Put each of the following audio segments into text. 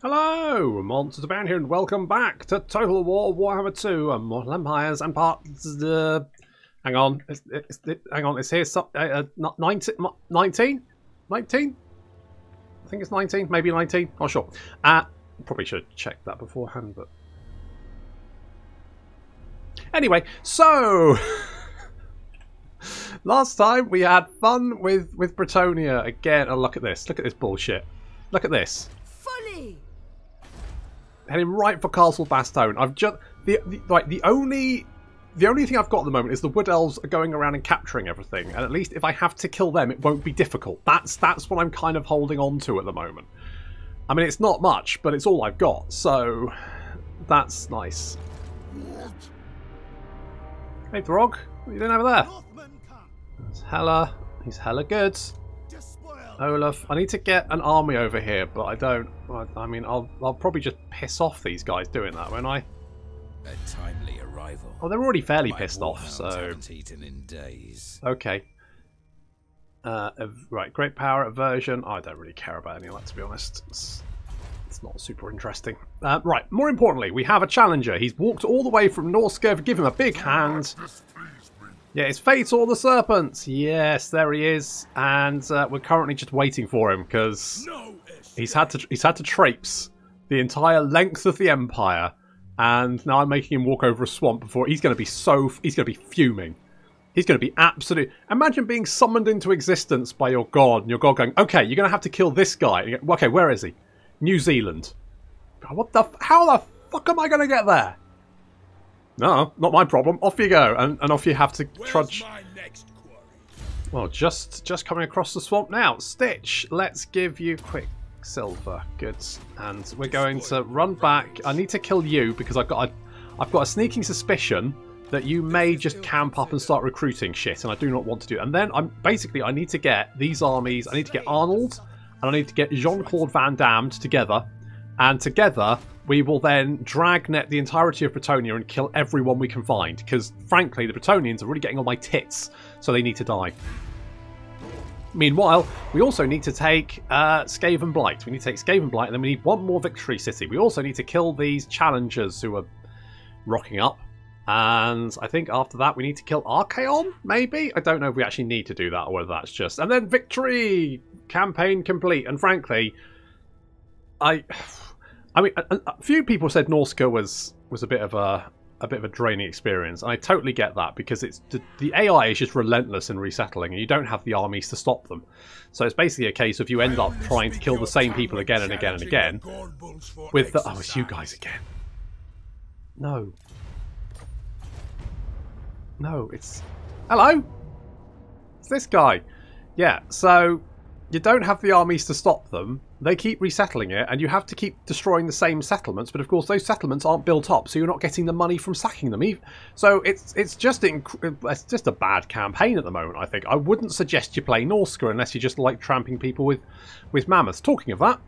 Hello, Monsters Abound here, and welcome back to Total War Warhammer 2 and Mortal Empires and parts. Hang on, hang on, it's here. 19? 19? I think it's 19, maybe 19. Not sure. Probably should have checked that beforehand, but anyway. So last time we had fun with Bretonnia again. Oh, look at this! Look at this bullshit! Look at this! Fully. Heading right for Castle Bastone. I've just the only thing I've got at the moment is the Wood Elves are going around and capturing everything, and at least if I have to kill them, it won't be difficult. That's what I'm kind of holding on to at the moment. I mean, it's not much, but it's all I've got, so that's nice. Hey, Throg, what are you doing over there? He's hella good. Olaf, I need to get an army over here, but I don't. I mean, I'll probably just piss off these guys doing that, won't I? A timely arrival. Oh, they're already fairly pissed off, so. Haven't eaten in days. Okay. Right, great power aversion. I don't really care about any of that, to be honest. It's not super interesting. Right, more importantly, we have a challenger. He's walked all the way from Norsca. Give him a big hand. Yeah, it's Fator the Serpent. Yes, there he is, and we're currently just waiting for him because he's had to traipse the entire length of the Empire, and now I'm making him walk over a swamp before he's going to be fuming. He's going to be absolute. Imagine being summoned into existence by your god, and your god going, "Okay, you're going to have to kill this guy." And you go, okay, where is he? New Zealand. What the? How the fuck am I going to get there? No, not my problem. Off you go, and off you have to trudge. Well, just coming across the swamp now. Stitch, let's give you Quicksilver. Good. And we're going to run back. I need to kill you because I've got a sneaking suspicion that you may just camp up and start recruiting shit, and I do not want to do it. And then I need to get these armies. I need to get Arnold, and I need to get Jean-Claude Van Damme together, and together we will then dragnet the entirety of Bretonnia and kill everyone we can find. Because, frankly, the Bretonians are really getting on my tits, so they need to die. Meanwhile, we also need to take Skaven Blight. We need to take Skaven Blight, and then we need one more victory city. We also need to kill these challengers who are rocking up. And I think after that we need to kill Archaon, maybe? I don't know if we actually need to do that or whether that's just... And then victory! Campaign complete. And frankly, I mean, a few people said Norsca was a bit of a draining experience, and I totally get that because it's the AI is just relentless in resettling, and you don't have the armies to stop them. So it's basically a case of you end up trying to kill the same people again and again and again. With the it's you guys again. No, it's hello. It's this guy. Yeah. So you don't have the armies to stop them. They keep resettling it, and you have to keep destroying the same settlements. But of course, those settlements aren't built up, so you're not getting the money from sacking them. So it's just a bad campaign at the moment. I think I wouldn't suggest you play Norsca unless you just like tramping people with mammoths. Talking of that,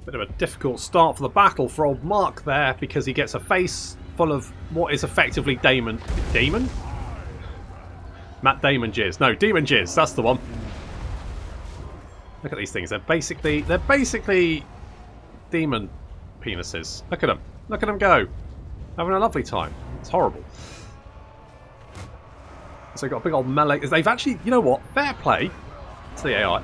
bit of a difficult start for the battle for old Mark there because he gets a face full of what is effectively Damon Matt Damon jizz. No, Demon jizz. That's the one. Look at these things. They're basically demon penises. Look at them. Look at them go. Having a lovely time. It's horrible. So they've got a big old melee. They've actually, you know what? Fair play to the AI.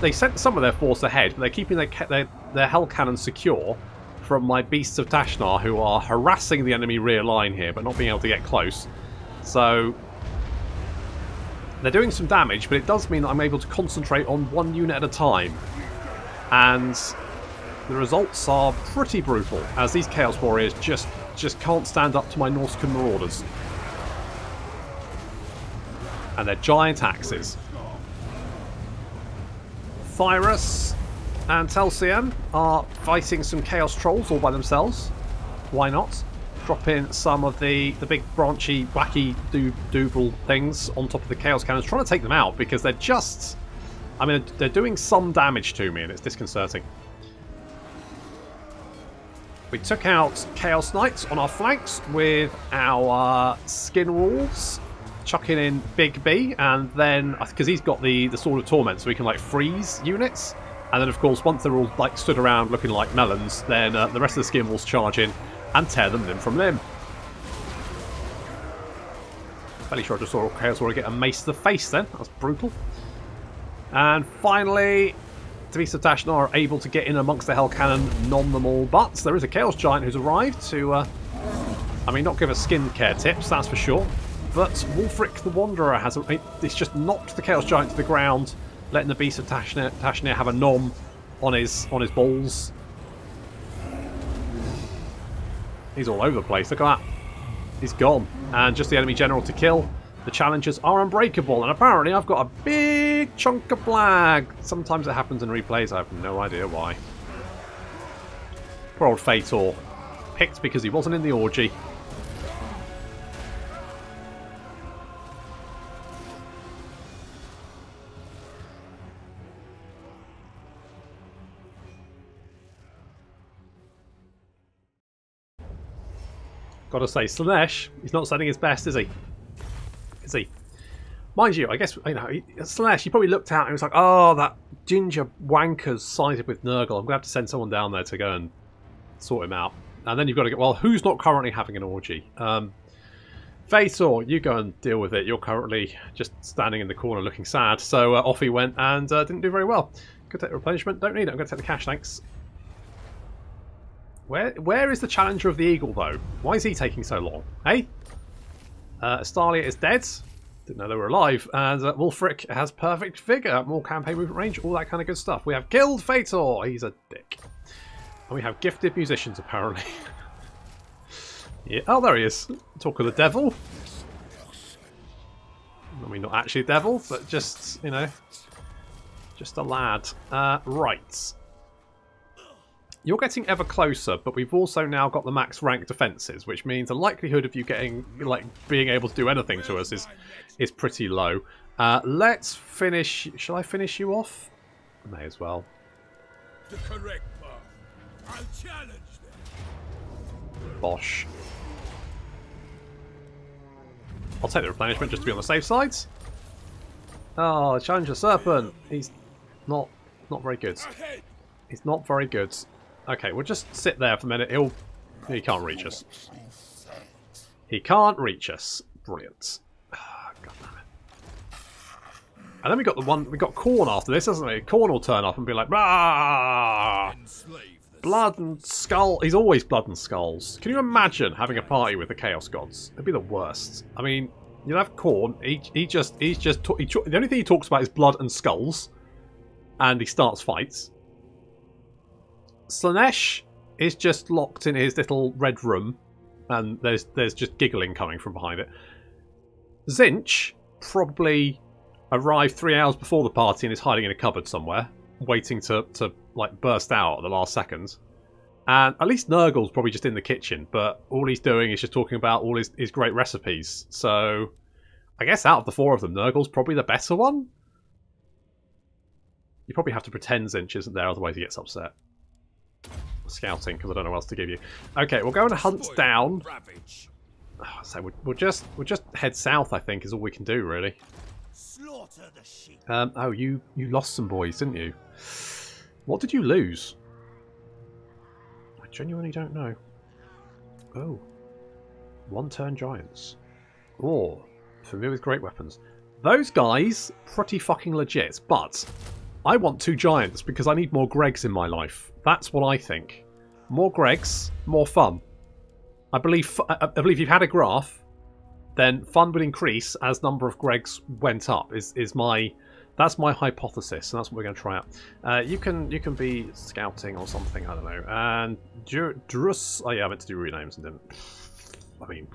They sent some of their force ahead, but they're keeping their hell cannons secure from my beasts of Tashnar, who are harassing the enemy rear line here, but not being able to get close. So they're doing some damage, but it does mean that I'm able to concentrate on one unit at a time. And the results are pretty brutal, as these Chaos Warriors just can't stand up to my Norscan Marauders. And their giant axes. Thyrus and Telsian are fighting some Chaos Trolls all by themselves. Why not? Drop in some of the big branchy, wacky dooble things on top of the Chaos Cannons, trying to take them out because they're just... I mean, they're doing some damage to me and it's disconcerting. We took out Chaos Knights on our flanks with our Skin Wolves chucking in Big B, and then because he's got the Sword of Torment, so he can like freeze units. And then, of course, once they're all like stood around looking like melons, then the rest of the skin wolves charge in and tear them limb from limb. Fairly sure I just saw Chaos Warrior get a mace to the face then. That was brutal. And finally, Beast of Tashnar are able to get in amongst the Hell Cannon, nom them all. But there is a Chaos Giant who's arrived to, I mean, not give us skin care tips, that's for sure. But Wulfric the Wanderer has, it's just knocked the Chaos Giant to the ground, letting the Beast of Tashnar have a nom on his balls. He's all over the place, look at that. He's gone. And just the enemy general to kill. The challengers are unbreakable, and apparently I've got a big chunk of flag. Sometimes it happens in replays, I have no idea why. Poor old Fator. Picked because he wasn't in the orgy. Gotta say, Slaanesh, he's not setting his best, is he? Is he? Mind you, I guess, you know, Slaanesh, he probably looked out and was like, oh, that ginger wanker's sided with Nurgle. I'm going to have to send someone down there to go and sort him out. And then you've got to go, well, who's not currently having an orgy? Fator, you go and deal with it. You're currently just standing in the corner looking sad. So off he went and didn't do very well. Could take the replenishment. Don't need it. I'm going to take the cash, thanks. Where is the challenger of the eagle, though? Why is he taking so long? Hey? Astalia is dead. Didn't know they were alive. And Wulfric has perfect figure, more campaign movement range, all that kind of good stuff. We have killed Fator. He's a dick. And we have gifted musicians, apparently. Yeah. Oh, there he is. Talk of the devil. I mean, not actually a devil, but just, you know, just a lad. Right. You're getting ever closer, but we've also now got the max rank defences, which means the likelihood of you getting, like, being able to do anything to us is pretty low. Let's finish. Shall I finish you off? May as well. The correct path. I'll challenge them. Bosh. I'll take the replenishment just to be on the safe side. Oh, Challenger Serpent. He's not very good. He's not very good. Okay, we'll just sit there for a minute. He can't reach us. He can't reach us. Brilliant. God damn it. And then we got Khorne after this, hasn't we? Khorne will turn up and be like, "Rah! Blood and skull." He's always blood and skulls. Can you imagine having a party with the Chaos Gods? It'd be the worst. I mean, you'll have Khorne. The only thing he talks about is blood and skulls, and he starts fights. Slaanesh is just locked in his little red room, and there's just giggling coming from behind it. Tzeentch probably arrived 3 hours before the party and is hiding in a cupboard somewhere, waiting to like burst out at the last second. And at least Nurgle's probably just in the kitchen, but all he's doing is just talking about all his great recipes. So I guess out of the four of them, Nurgle's probably the better one. You probably have to pretend Tzeentch isn't there, otherwise he gets upset. Scouting, because I don't know what else to give you. Okay, we'll go and hunt down. So we'll just head south, I think, is all we can do, really. Oh, you lost some boys, didn't you? What did you lose? I genuinely don't know. Oh. One-turn giants. Oh, familiar with great weapons. Those guys, pretty fucking legit, but I want 2 giants because I need more Gregs in my life. That's what I think. More Gregs, more fun. I believe if you had a graph, then fun would increase as number of Gregs went up. That's my hypothesis, and that's what we're going to try out. You can be scouting or something, I don't know. And Drus. Oh yeah, I meant to do renames and didn't. I mean,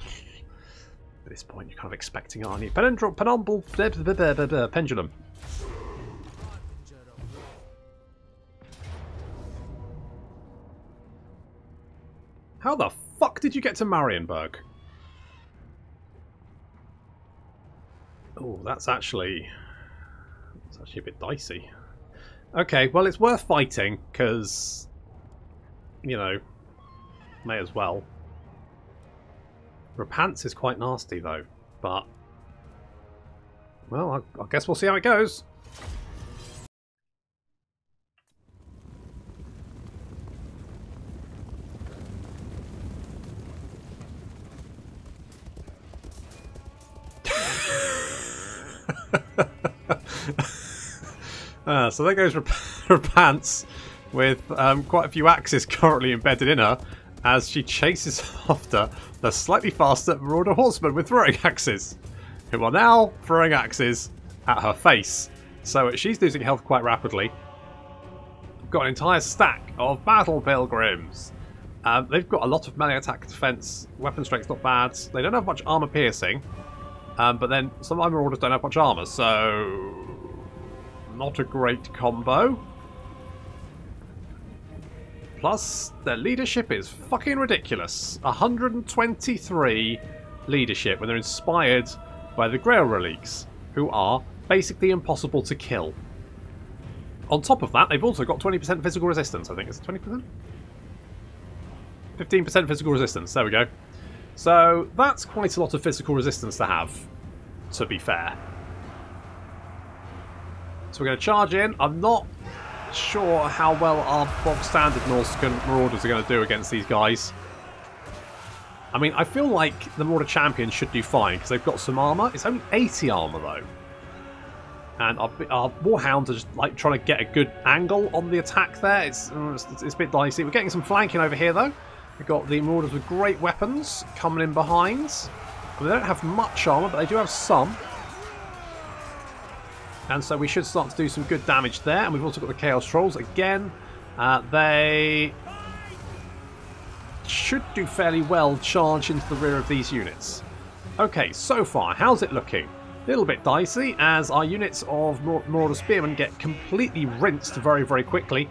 at this point, you're kind of expecting it, aren't you? Pendulum. How the fuck did you get to Marienburg? Oh, that's actually a bit dicey. Okay, well, it's worth fighting, because, you know, may as well. Repants is quite nasty, though, but Well, I guess we'll see how it goes. So there goes Repants with quite a few axes currently embedded in her as she chases after the slightly faster Marauder Horsemen with throwing axes, who are now throwing axes at her face. So she's losing health quite rapidly. We've got an entire stack of Battle Pilgrims. They've got a lot of melee attack defense. Weapon strength's not bad. They don't have much armor piercing. But then some of my Marauders don't have much armor, so not a great combo. Plus, their leadership is fucking ridiculous. 123 leadership when they're inspired by the Grail Reliques, who are basically impossible to kill. On top of that, they've also got 20% physical resistance, I think. Is it 20%? 15% physical resistance, there we go. So, that's quite a lot of physical resistance to have, to be fair. So we're going to charge in. I'm not sure how well our bog standard Norscan Marauders are going to do against these guys. I mean, I feel like the Marauder Champions should do fine, because they've got some armour. It's only 80 armour, though. And our Warhounds are just like trying to get a good angle on the attack there. It's a bit dicey. We're getting some flanking over here, though. We've got the Marauders with great weapons coming in behind. I mean, they don't have much armour, but they do have some. And so we should start to do some good damage there. And we've also got the Chaos Trolls again. They should do fairly well charge into the rear of these units. Okay, so far, how's it looking? A little bit dicey as our units of Marauder Spearmen get completely rinsed very, very quickly.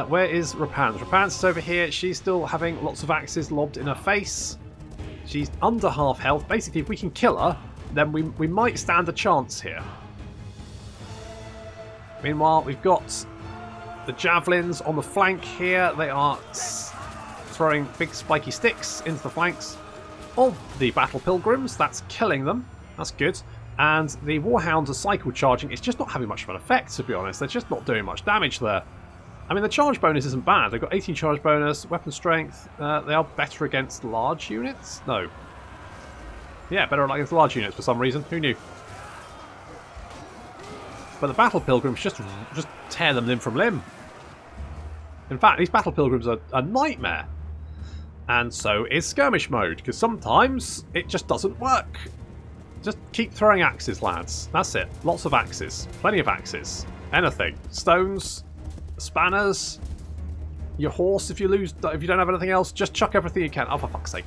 Where is Repans? Repans is over here. She's still having lots of axes lobbed in her face. She's under half health. Basically, if we can kill her, then we might stand a chance here. Meanwhile, we've got the Javelins on the flank here. They are throwing big spiky sticks into the flanks of the Battle Pilgrims. That's killing them. That's good. And the Warhounds are cycle charging. It's just not having much of an effect, to be honest. They're just not doing much damage there. I mean, the charge bonus isn't bad. They've got 18 charge bonus, weapon strength. They are better against large units? No. Yeah, better against large units for some reason. Who knew? But the Battle Pilgrims just tear them limb from limb. In fact, these Battle Pilgrims are a nightmare. And so is Skirmish mode, because sometimes it just doesn't work. Just keep throwing axes, lads. That's it. Lots of axes. Plenty of axes. Anything. Stones, spanners, your horse if you don't have anything else, just chuck everything you can. Oh, for fuck's sake.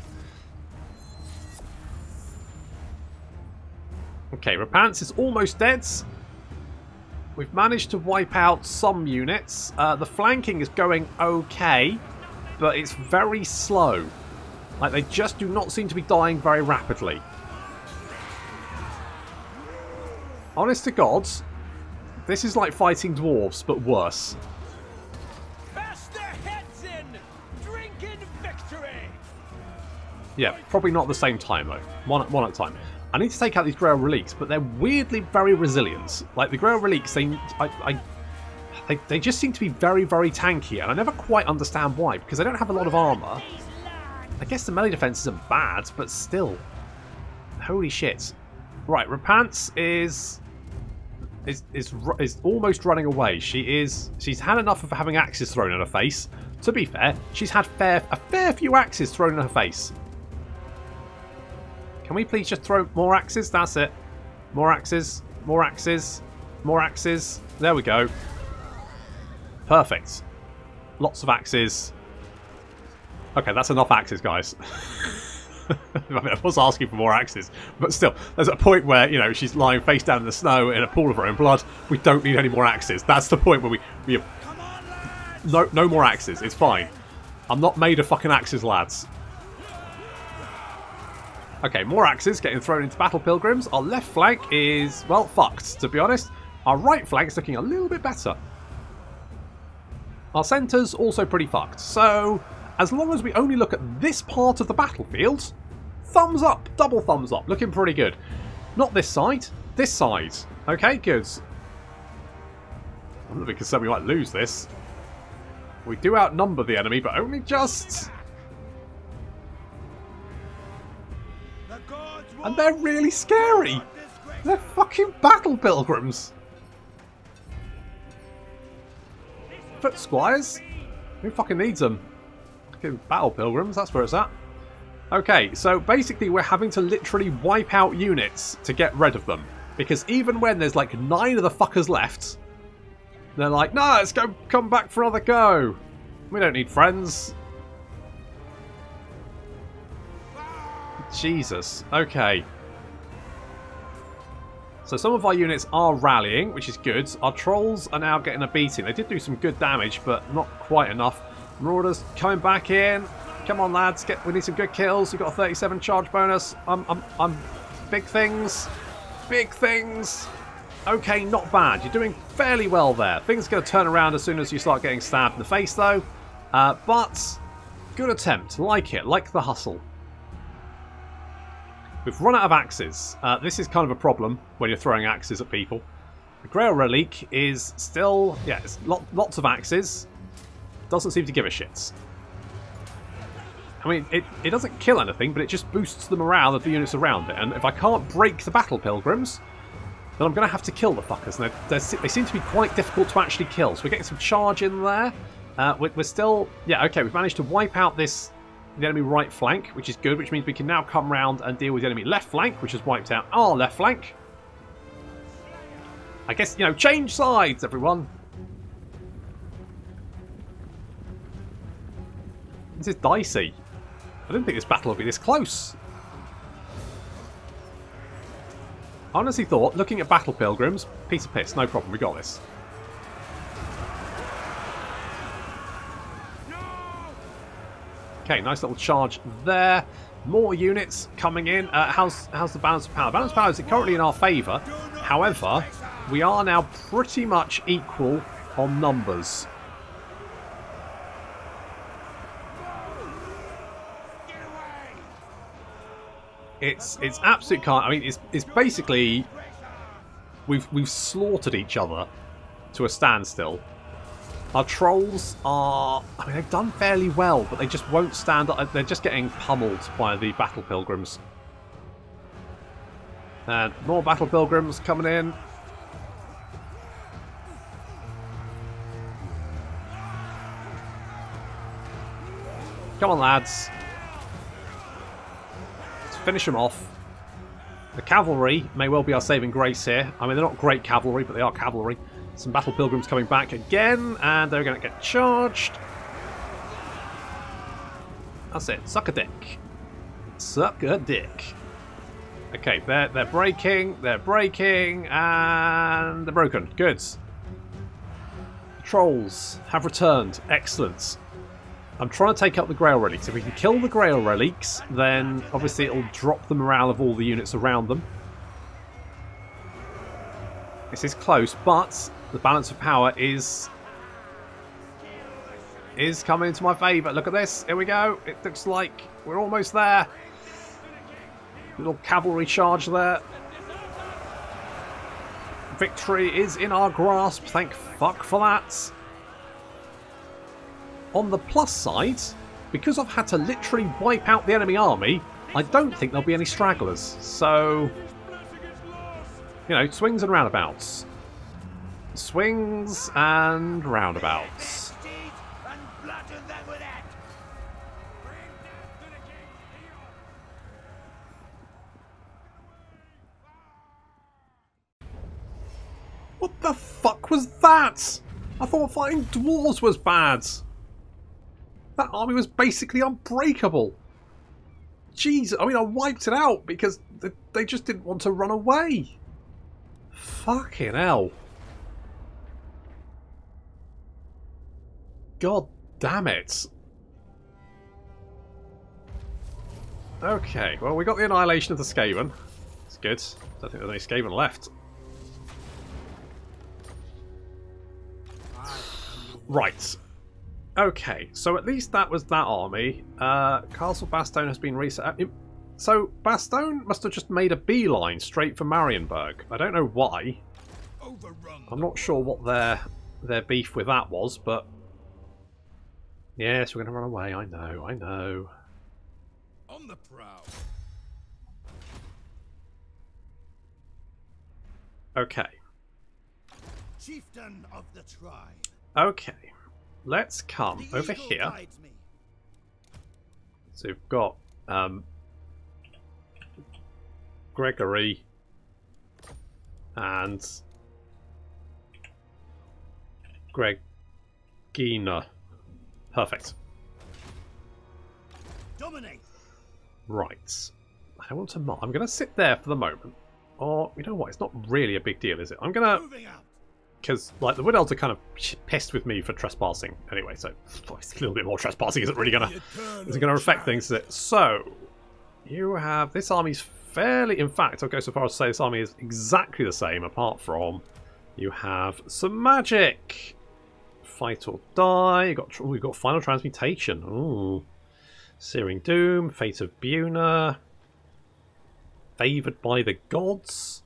Okay, Repants is almost dead. We've managed to wipe out some units. The flanking is going okay, but it's very slow. Like, they just do not seem to be dying very rapidly. Honest to God, this is like fighting dwarves, but worse. Bash their heads in! Drink in victory! Yeah, probably not at the same time, though. One at a time. I need to take out these Grail Reliques, but they're weirdly very resilient. Like, the Grail Reliques, they just seem to be very, very tanky, and I never quite understand why, because they don't have a lot of armour. I guess the melee defense isn't bad, but still. Holy shit. Right, Repants is almost running away. She's had enough of having axes thrown in her face. To be fair, she's had a fair few axes thrown in her face. Can we please just throw more axes? That's it. More axes, more axes, more axes. There we go. Perfect. Lots of axes. Okay, that's enough axes, guys. I mean, I was asking for more axes, but still, there's a point where, you know, she's lying face down in the snow in a pool of her own blood. We don't need any more axes. That's the point where we no more axes. It's fine. I'm not made of fucking axes, lads. Okay, more axes getting thrown into Battle Pilgrims. Our left flank is, well, fucked, to be honest. Our right flank's looking a little bit better. Our centre's also pretty fucked. So, as long as we only look at this part of the battlefield, thumbs up, double thumbs up, looking pretty good. Not this side. this side. Okay, good. I'm a bit concerned we might lose this. We do outnumber the enemy, but only just. And they're really scary. They're fucking battle pilgrims. Foot squires? Who fucking needs them? Fucking battle pilgrims, that's where it's at. Okay, so basically we're having to literally wipe out units to get rid of them. Because even when there's like 9 of the fuckers left, they're like, no, let's go, come back for another go. We don't need friends. Jesus. Okay. So some of our units are rallying, which is good. Our trolls are now getting a beating. They did do some good damage, but not quite enough. Marauders coming back in. Come on, lads. We need some good kills. We've got a 37 charge bonus. I'm big things. Big things. Okay, not bad. You're doing fairly well there. Things are going to turn around as soon as you start getting stabbed in the face, though. But good attempt. Like it. Like the hustle. We've run out of axes. This is kind of a problem when you're throwing axes at people. The Grail Relic is still... yeah, it's lots of axes. Doesn't seem to give a shit. I mean, it doesn't kill anything, but it just boosts the morale of the units around it. And if I can't break the Battle Pilgrims, then I'm going to have to kill the fuckers. And they seem to be quite difficult to actually kill. So we're getting some charge in there. We're still... yeah, okay, we've managed to wipe out the enemy right flank, which is good, which means we can now come round and deal with the enemy left flank, which has wiped out our left flank. I guess, you know, change sides, everyone. This is dicey. I didn't think this battle would be this close. I honestly thought, looking at Battle Pilgrims, piece of piss, no problem, we got this. Okay, nice little charge there. More units coming in. How's the balance of power? Balance of power is currently in our favour. However, we are now pretty much equal on numbers. It's absolute carnage. I mean, it's basically we've slaughtered each other to a standstill. Our trolls are... I mean, they've done fairly well, but they just won't stand up. They're just getting pummeled by the Battle Pilgrims. And more Battle Pilgrims coming in. Come on, lads. Let's finish them off. The cavalry may well be our saving grace here. I mean, they're not great cavalry, but they are cavalry. Some Battle Pilgrims coming back again, and they're going to get charged. That's it. Suck a dick. Suck a dick. Okay, they're breaking, and they're broken. Good. The trolls have returned. Excellent. I'm trying to take up the Grail Relics. If we can kill the Grail Relics, then obviously it'll drop the morale of all the units around them. This is close, but the balance of power is coming into my favour. Look at this. Here we go. It looks like we're almost there. Little cavalry charge there. Victory is in our grasp. Thank fuck for that. On the plus side, because I've had to literally wipe out the enemy army, I don't think there'll be any stragglers. So... you know, swings and roundabouts. Swings and roundabouts. What the fuck was that? I thought fighting dwarves was bad. That army was basically unbreakable. Jeez, I mean, I wiped it out because they just didn't want to run away. Fucking hell. God damn it. Okay, well, we got the annihilation of the Skaven. It's good. Don't think there's any Skaven left. Right. Okay, so at least that was that army. Castle Bastogne has been reset. So Bastogne must have just made a beeline straight for Marienburg. I don't know why. I'm not sure what their beef with that was, but yes, we're going to run away. I know, I know. On the prowl. Okay. Chieftain of the tribe. Okay. Let's come over here. So we've got Gregory and Gregina. Perfect. Dominate. Right. I don't want to mark. I'm going to sit there for the moment. Or, you know what? It's not really a big deal, is it? I'm going to... Because, like, the Wood Elves are kind of pissed with me for trespassing. Anyway, so it's a little bit more trespassing isn't really going to affect things, is it? So, you have... This army's fairly... In fact, I'll go so far as to say this army is exactly the same, apart from you have some magic. Fight or die. We've got Final Transmutation. Ooh. Searing Doom. Fate of Buna. Favoured by the Gods.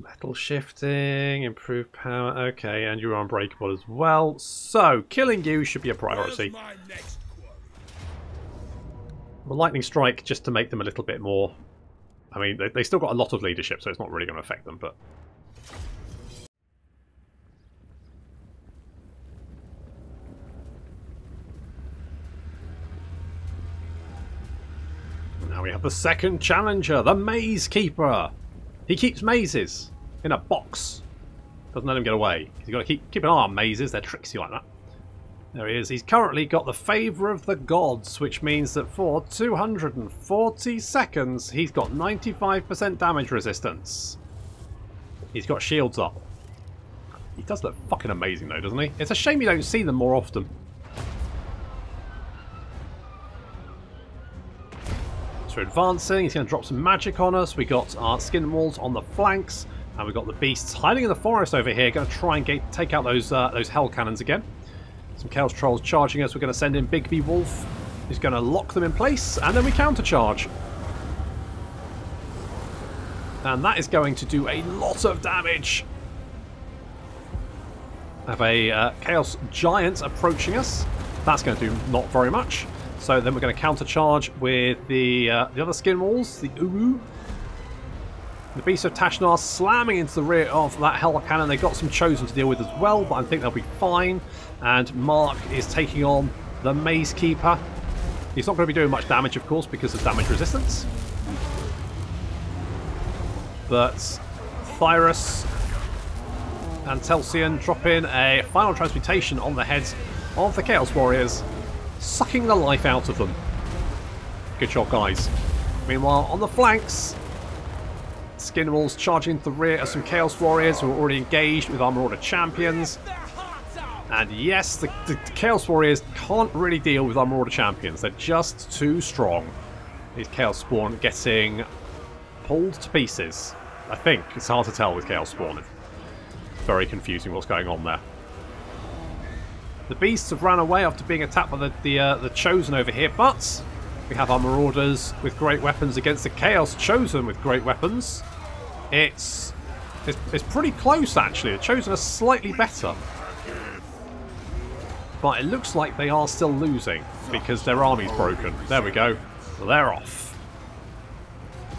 Metal Shifting. Improved power. Okay, and you're unbreakable as well. So, killing you should be a priority. Well, Lightning Strike just to make them a little bit more... I mean, they still got a lot of leadership, so it's not really going to affect them, but... Now we have the second challenger, the Maze Keeper. He keeps mazes in a box. Doesn't let him get away. You've got to keep an eye on mazes. They're tricksy like that. There he is. He's currently got the favour of the gods, which means that for 240 seconds, he's got 95% damage resistance. He's got shields up. He does look fucking amazing though, doesn't he? It's a shame you don't see them more often. So we're advancing. He's going to drop some magic on us. We got our skin walls on the flanks, and we've got the beasts hiding in the forest over here. Going to try and take out those hell cannons again. Some Chaos Trolls charging us. We're going to send in Bigby Wolf. He's going to lock them in place, and then we countercharge. And that is going to do a lot of damage. I have a Chaos Giant approaching us. That's going to do not very much. So then we're going to countercharge with the other skin walls, the Uwu. The Beast of Tashnar slamming into the rear of that Hell Cannon. They've got some Chosen to deal with as well, but I think they'll be fine. And Mark is taking on the Maze Keeper. He's not going to be doing much damage, of course, because of damage resistance. But Thyrus and Telsian drop in a Final Transmutation on the heads of the Chaos Warriors, sucking the life out of them. Good job, guys. Meanwhile, on the flanks, Skinwalls charging into the rear of some Chaos Warriors who are already engaged with our Marauder Champions. And yes, the Chaos Warriors can't really deal with our Marauder Champions. They're just too strong. These Chaos Spawn getting pulled to pieces. I think. It's hard to tell with Chaos Spawn. It's very confusing what's going on there. The beasts have ran away after being attacked by the Chosen over here, but we have our Marauders with great weapons against the Chaos Chosen with great weapons. It's pretty close, actually. The Chosen are slightly better. But it looks like they are still losing because their army's broken. There we go. They're off.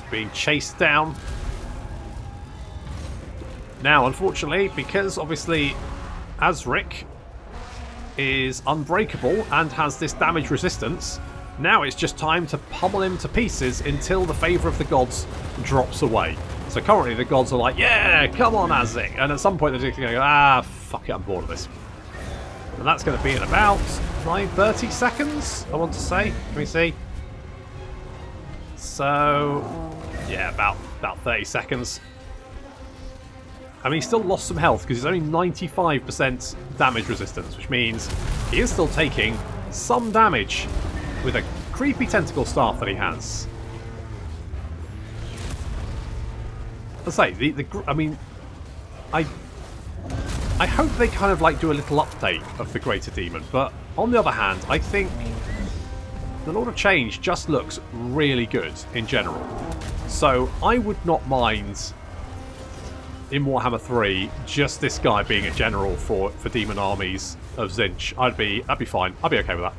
Being chased down. Now, unfortunately, because obviously Azric is unbreakable and has this damage resistance, now it's just time to pummel him to pieces until the favour of the gods drops away. So currently the gods are like, yeah, come on Azric, and at some point they're just going to go, ah, fuck it, I'm bored of this. And that's going to be in about 30 seconds, I want to say. Can we see? So, yeah, about 30 seconds. I mean, he still lost some health because he's only 95% damage resistance, which means he is still taking some damage with a creepy tentacle staff that he has. Let's say, I mean, I hope they kind of like do a little update of the Greater Demon, but on the other hand, I think the Lord of Change just looks really good in general. So I would not mind in Warhammer 3 just this guy being a general for demon armies of Tzeentch. I'd be fine. I'd be okay with that.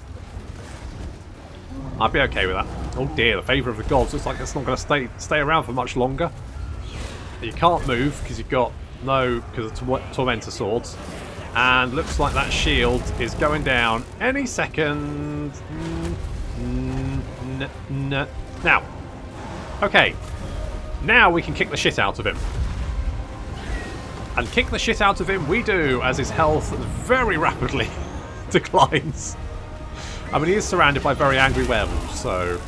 I'd be okay with that. Oh dear, the favour of the gods looks like it's not going to stay around for much longer. You can't move because you've got because of Tormentor swords. And looks like that shield is going down any second. Now. Okay. Now we can kick the shit out of him. And kick the shit out of him we do, as his health very rapidly declines. I mean, he is surrounded by very angry werewolves, so...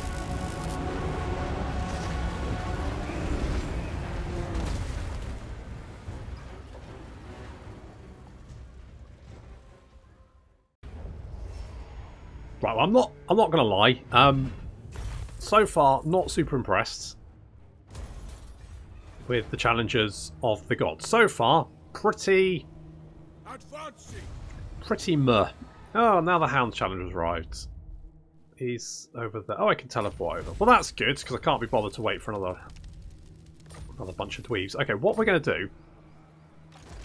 Right, well, I'm not gonna lie. So far, not super impressed with the challenges of the gods. So far, pretty meh. Oh, now the Hound challenge has arrived. He's over there. Oh, I can teleport over. Well, that's good, because I can't be bothered to wait for another bunch of dweebs. Okay, what we're going to do...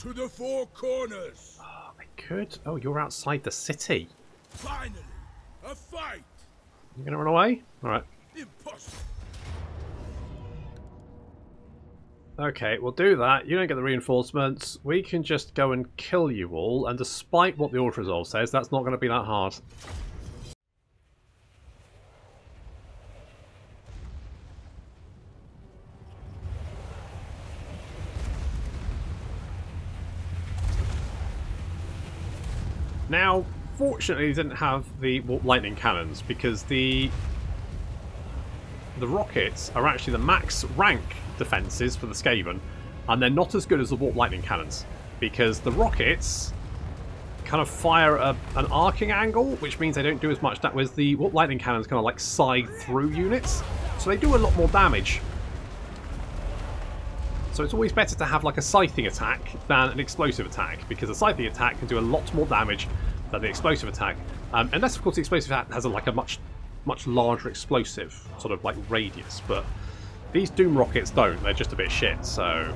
To the four corners! Oh, I could... Oh, you're outside the city. Finally! A fight! You're going to run away? Alright. Impossible! Okay, we'll do that. You don't get the reinforcements. We can just go and kill you all, and despite what the auto-resolve says, that's not going to be that hard. Now, fortunately, they didn't have the lightning cannons, because the rockets are actually the max rank defences for the Skaven, and they're not as good as the warp lightning cannons, because the rockets kind of fire an arcing angle, which means they don't do as much damage, whereas the warp lightning cannons kind of like side through units, so they do a lot more damage. So it's always better to have like a scything attack than an explosive attack, because a scything attack can do a lot more damage than the explosive attack, unless of course the explosive attack has like a much larger explosive sort of like radius, but these Doom rockets don't. They're just a bit shit, so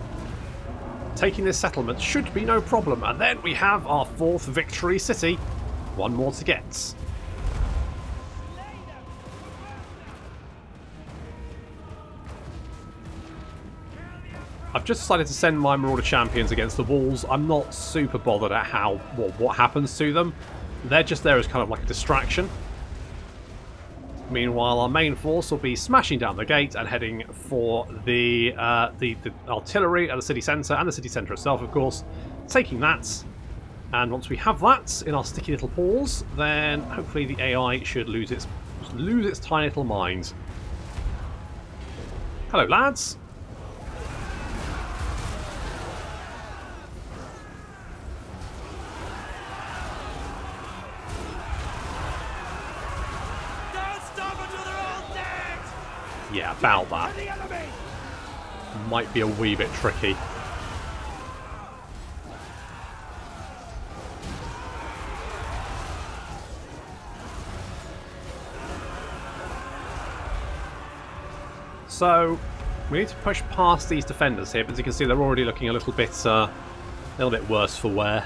taking this settlement should be no problem. And then we have our 4th victory city. One more to get. I've just decided to send my Marauder champions against the walls. I'm not super bothered at what happens to them. They're just there as kind of like a distraction. Meanwhile, our main force will be smashing down the gate and heading for the artillery at the city centre, and the city centre itself, of course, taking that. And once we have that in our sticky little paws, then hopefully the AI should lose its tiny little mind. Hello, lads. Yeah, about that. Might be a wee bit tricky. So we need to push past these defenders here, but as you can see, they're already looking a little bit worse for wear.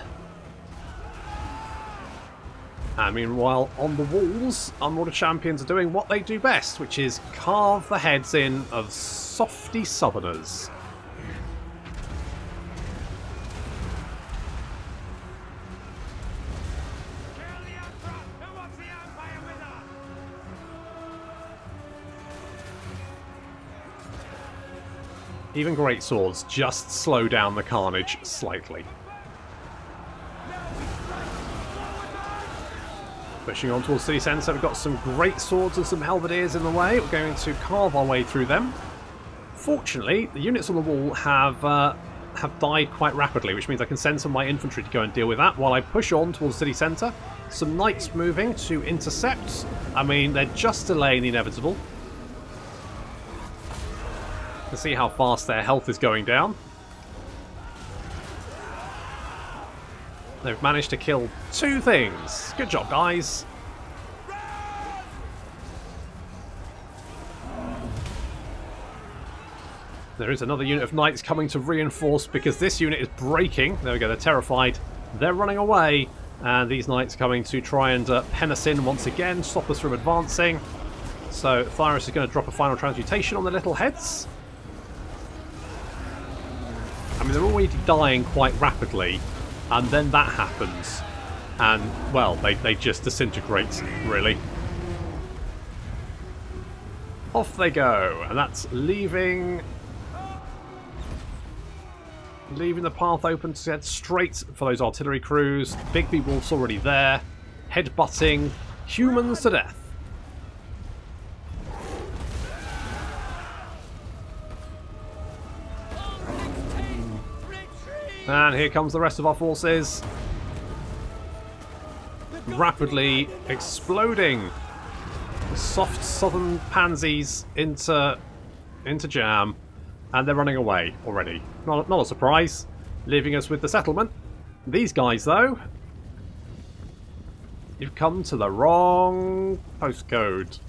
And meanwhile, on the walls, our Marauder champions are doing what they do best, which is carve the heads in of softy southerners. Even great swords just slow down the carnage slightly. Pushing on towards city centre, we've got some great swords and some halberdiers in the way. We're going to carve our way through them. Fortunately, the units on the wall have died quite rapidly, which means I can send some of my infantry to go and deal with that while I push on towards city centre. Some knights moving to intercept. I mean, they're just delaying the inevitable. You can see how fast their health is going down. They've managed to kill 2 things. Good job, guys. There is another unit of knights coming to reinforce because this unit is breaking. There we go, they're terrified. They're running away. And these knights coming to try and pen us in once again, stop us from advancing. So Thyrus is going to drop a final transmutation on the little heads. I mean, they're already dying quite rapidly. And then that happens. And, well, they just disintegrate, really. Off they go. And that's leaving the path open to head straight for those artillery crews. Big B Wolf's already there. Headbutting humans to death. And here comes the rest of our forces. Rapidly exploding soft southern pansies into jam. And they're running away already. Not a surprise. Leaving us with the settlement. These guys, though, you've come to the wrong postcode.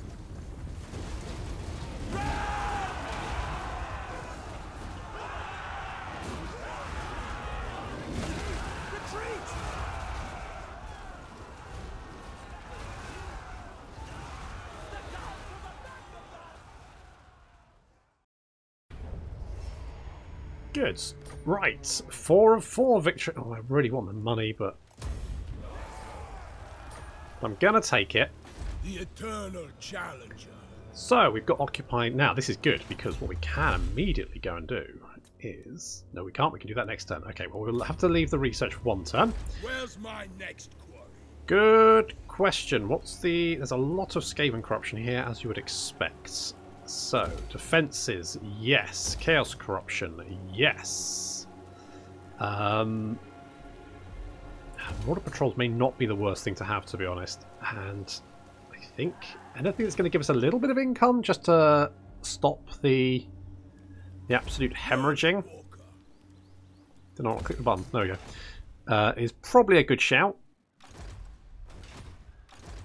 Good. Right. 4 of 4 victory. Oh, I really want the money, but I'm gonna take it. The eternal challenger. So we've got occupied now. This is good because what we can immediately go and do is no, we can't. We can do that next turn. Okay. Well, we'll have to leave the research for one turn. Where's my next quarry? Good question. What's the? There's a lot of Skaven corruption here, as you would expect. So, defences, yes. Chaos corruption, yes. Border patrols may not be the worst thing to have, to be honest. And I think anything that's going to give us a little bit of income just to stop the absolute hemorrhaging. Did not click the button. There we go. Is probably a good shout.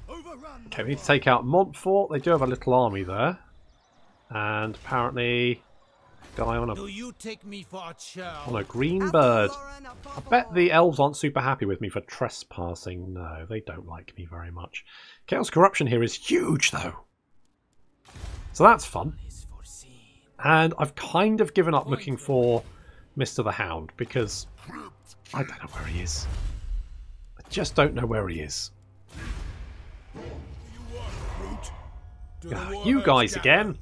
Okay, we need to take out Montfort. They do have a little army there. And apparently, guy on a green bird. I bet the elves aren't super happy with me for trespassing. No, they don't like me very much. Chaos corruption here is huge, though. So that's fun. And I've kind of given up looking for Mr. the Hound because I don't know where he is. I just don't know where he is. You guys again.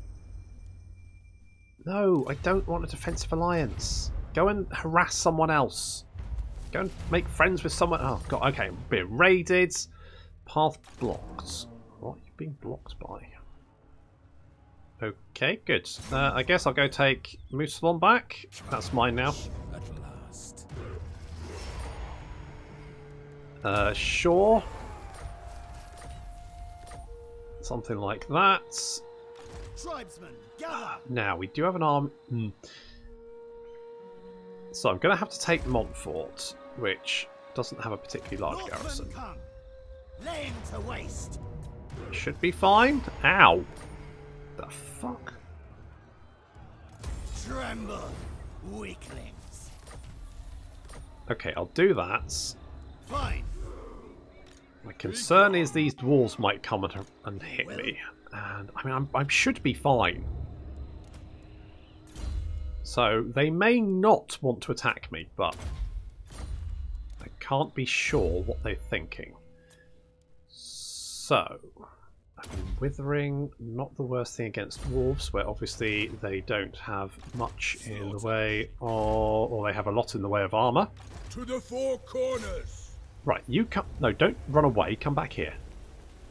No, I don't want a defensive alliance. Go and harass someone else. Go and make friends with someone. Oh, God. Okay, being raided. Path blocked. What are you being blocked by? Okay, good. I guess I'll go take Moussalon back. That's mine now. Sure. Something like that. Tribesmen, gather. Now, we do have an arm. So I'm going to have to take Montfort, which doesn't have a particularly large garrison. Lay him to waste. Should be fine. Ow. The fuck? Tremble, weaklings. Okay, I'll do that. Fine. My concern is these dwarves might come and hit me. And I mean, I should be fine. So they may not want to attack me, but I can't be sure what they're thinking. So, I mean, Withering, not the worst thing against dwarves, where obviously they don't have much in the way of, or they have a lot in the way of armour. To the four corners. Right, you come. No, don't run away. Come back here.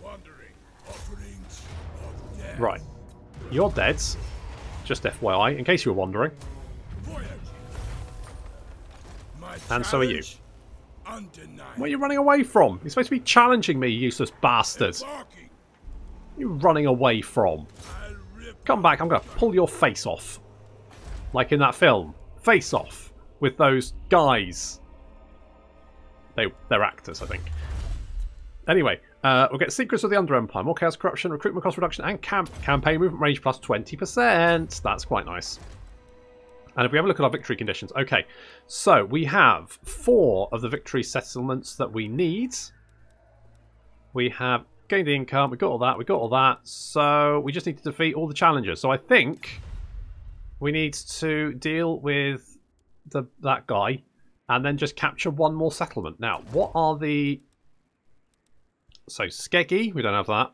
Wandering offerings of death. Right, you're dead. Just FYI, in case you were wondering. And so are you. Undeniable. Where are you running away from? You're supposed to be challenging me, you useless bastard. You running away from? Come back, I'm going to pull your face off. Like in that film. Face Off. With those guys. They're actors, I think. Anyway, we'll get Secrets of the Under Empire. More chaos corruption, recruitment cost reduction, and campaign movement range plus 20%. That's quite nice. And if we have a look at our victory conditions, okay, so we have 4 of the victory settlements that we need. We have gained the income, we got all that, so we just need to defeat all the challengers. So I think we need to deal with that guy and then just capture 1 more settlement. Now, what are the... So, Skeggy, we don't have that.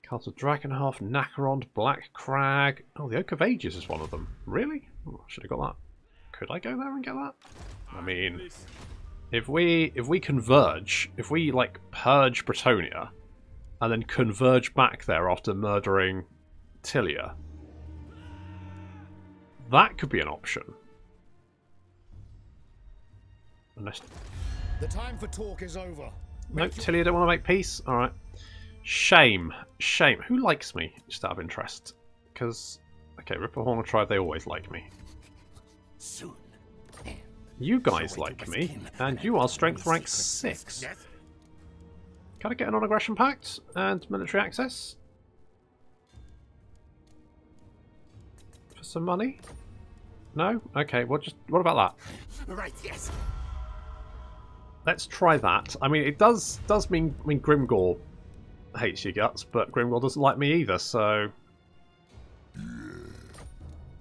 Castle Dragonhof, Nakarond, Black Crag. Oh, the Oak of Ages is one of them. Really? Oh, should have got that. Could I go there and get that? I mean, if we converge, if we like purge Bretonnia and then converge back there after murdering Tilia, that could be an option. Unless... The time for talk is over. Nope, Tilia don't want to make peace. All right. Shame. Shame. Who likes me? Just out of interest. Because, okay, Ripperhorn tribe, they always like me. Soon. You guys like me, and you are strength rank 6. Can I get a non-aggression pact and military access? For some money? No? Okay, well, just what about that? Right, yes. Let's try that. I mean, it does mean Grimgor hates your guts, but Grimgor doesn't like me either, so... Yeah,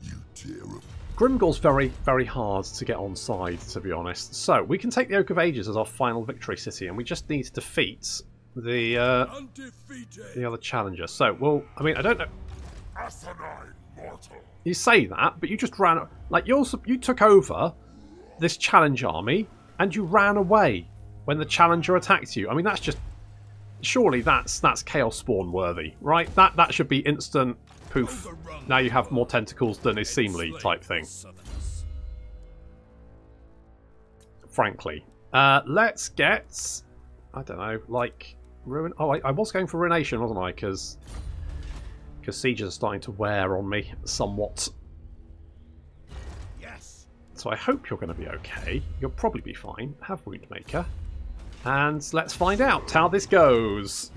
you terrible. Grimgor's very, very hard to get on side, to be honest. So, we can take the Oak of Ages as our final victory city, and we just need to defeat the other challenger. So, well, I mean, I don't know... Asinine mortal. You say that, but you just ran... Like, you took over this challenge army, and you ran away when the challenger attacked you. I mean, that's just... Surely that's Chaos Spawn worthy, right? That should be instant poof. Now you have more tentacles than is seemly type thing. Frankly. Let's get... I don't know, like... Ruin... Oh, I was going for Ruination, wasn't I? Because sieges are starting to wear on me somewhat. Yes. So I hope you're going to be okay. You'll probably be fine. Have Woundmaker. And let's find out how this goes.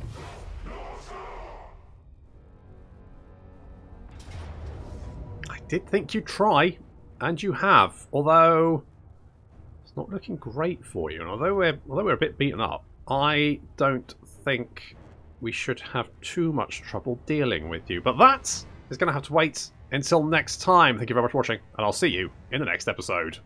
I did think you'd try, and you have. Although it's not looking great for you. And although we're a bit beaten up, I don't think we should have too much trouble dealing with you. But that is going to have to wait until next time. Thank you very much for watching, and I'll see you in the next episode.